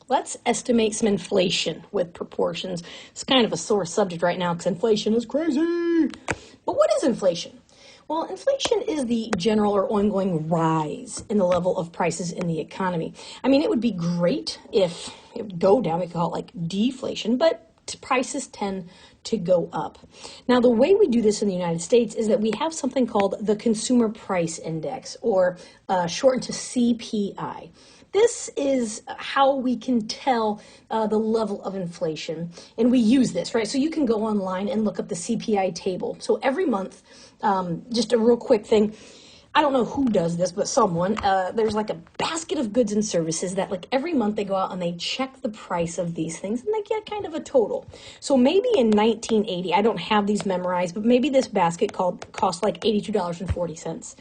let's estimate some inflation with proportions. It's kind of a sore subject right now because inflation is crazy. But what is inflation? Well, inflation is the general or ongoing rise in the level of prices in the economy. I mean, it would be great if it would go down. We could call it like deflation, but prices tend to go up. Now, the way we do this in the United States is that we have something called the Consumer Price Index, or shortened to CPI. This is how we can tell the level of inflation, and we use this, right? So you can go online and look up the CPI table. So every month, just a real quick thing, I don't know who does this, but someone, there's like a basket of goods and services that like every month they go out and they check the price of these things and they get kind of a total. So maybe in 1980, I don't have these memorized, but maybe this basket cost like $82.40.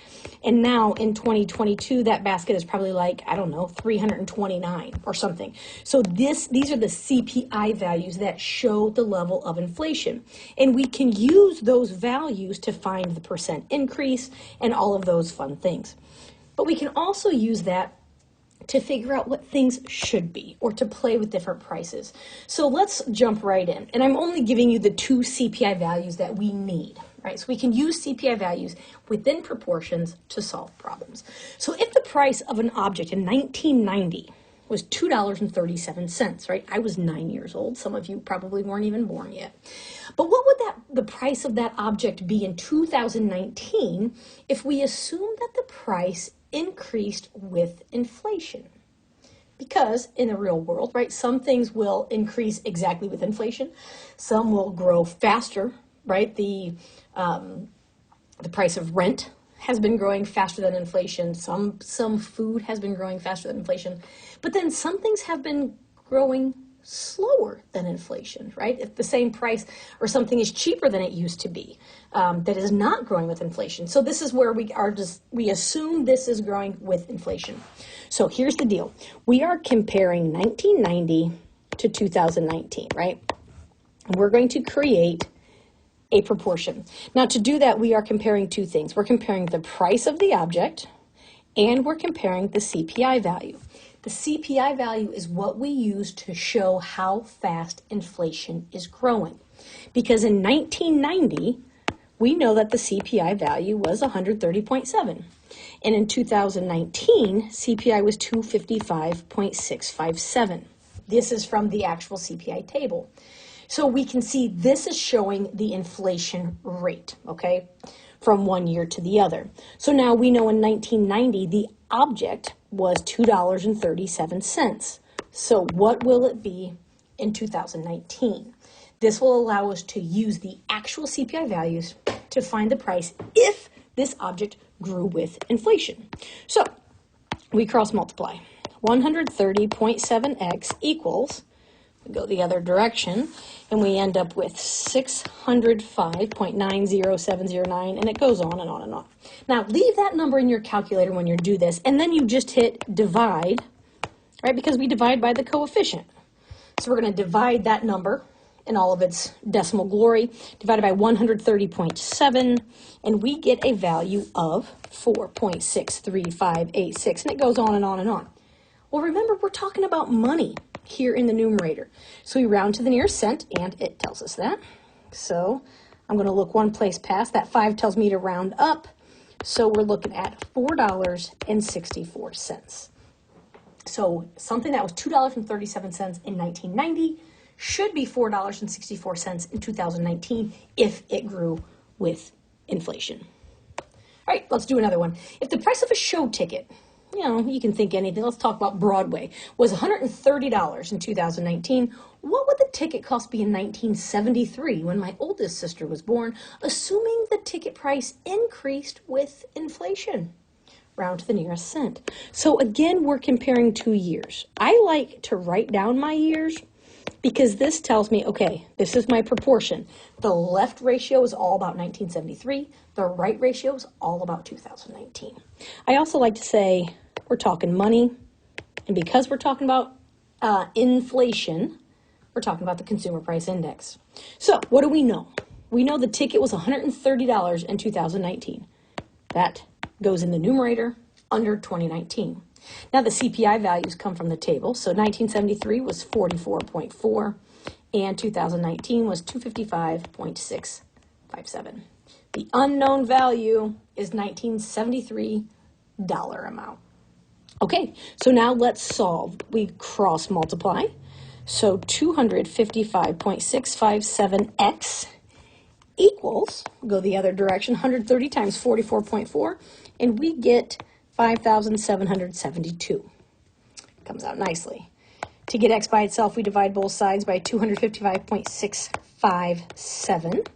And now in 2022, that basket is probably like, I don't know, $329 or something. So these are the CPI values that show the level of inflation. And we can use those values to find the percent increase and all of those fun things. But we can also use that to figure out what things should be or to play with different prices. So let's jump right in. And I'm only giving you the two CPI values that we need, right? So we can use CPI values within proportions to solve problems. So if the price of an object in 1990 was $2.37, right? I was 9 years old. Some of you probably weren't even born yet. But what would the price of that object be in 2019 if we assume that the price increased with inflation? Because in the real world, right, some things will increase exactly with inflation. Some will grow faster, right? The price of rent has been growing faster than inflation. Some food has been growing faster than inflation. But then some things have been growing slower than inflation, right? If the same price or something is cheaper than it used to be, that is not growing with inflation. So this is where we assume this is growing with inflation. So here's the deal. We are comparing 1990 to 2019, right? We're going to create a proportion. Now, to do that, we are comparing two things. We're comparing the price of the object, and we're comparing the CPI value. The CPI value is what we use to show how fast inflation is growing. Because in 1990, we know that the CPI value was 130.7. And in 2019, CPI was 255.657. This is from the actual CPI table. So we can see this is showing the inflation rate, okay, from one year to the other. So now we know in 1990, the object was $2.37. So what will it be in 2019? This will allow us to use the actual CPI values to find the price if this object grew with inflation. So we cross multiply. 130.7x equals, we go the other direction, and we end up with 605.90709, and it goes on and on and on. Now, leave that number in your calculator when you do this, and then you just hit divide, right, because we divide by the coefficient. So we're going to divide that number in all of its decimal glory, divided by 130.7, and we get a value of 4.63586, and it goes on and on and on. Well, remember, we're talking about money here in the numerator. So we round to the nearest cent, and it tells us that. So I'm going to look one place past. That 5 tells me to round up. So we're looking at $4.64. So something that was $2.37 in 1990 should be $4.64 in 2019 if it grew with inflation. All right, let's do another one. If the price of a show ticket, you know, you can think anything. Let's talk about Broadway, was $130 in 2019. What would the ticket cost be in 1973 when my oldest sister was born, assuming the ticket price increased with inflation? Round to the nearest cent. So again, we're comparing 2 years. I like to write down my years because this tells me, okay, this is my proportion. The left ratio is all about 1973. The right ratio is all about 2019. I also like to say we're talking money, and because we're talking about inflation, we're talking about the Consumer Price Index. So what do we know? We know the ticket was $130 in 2019. That goes in the numerator under 2019. Now the CPI values come from the table. So 1973 was 44.4 and 2019 was 255.657. The unknown value is 1973 dollar amount. Okay, so now let's solve. We cross multiply. So 255.657x equals, go the other direction, 130 times 44.4, and we get 5,772. Comes out nicely. To get x by itself, we divide both sides by 255.657.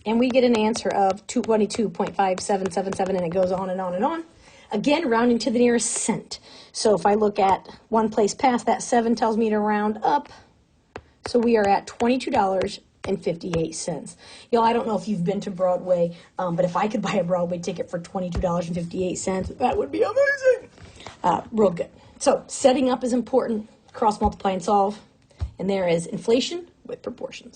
And we get an answer of 222.5777, and it goes on and on and on. Again, rounding to the nearest cent. So if I look at one place past, that 7 tells me to round up. So we are at $22.58. Y'all, I don't know if you've been to Broadway, but if I could buy a Broadway ticket for $22.58, that would be amazing. Real good. So setting up is important. Cross, multiply, and solve. And there is inflation with proportions.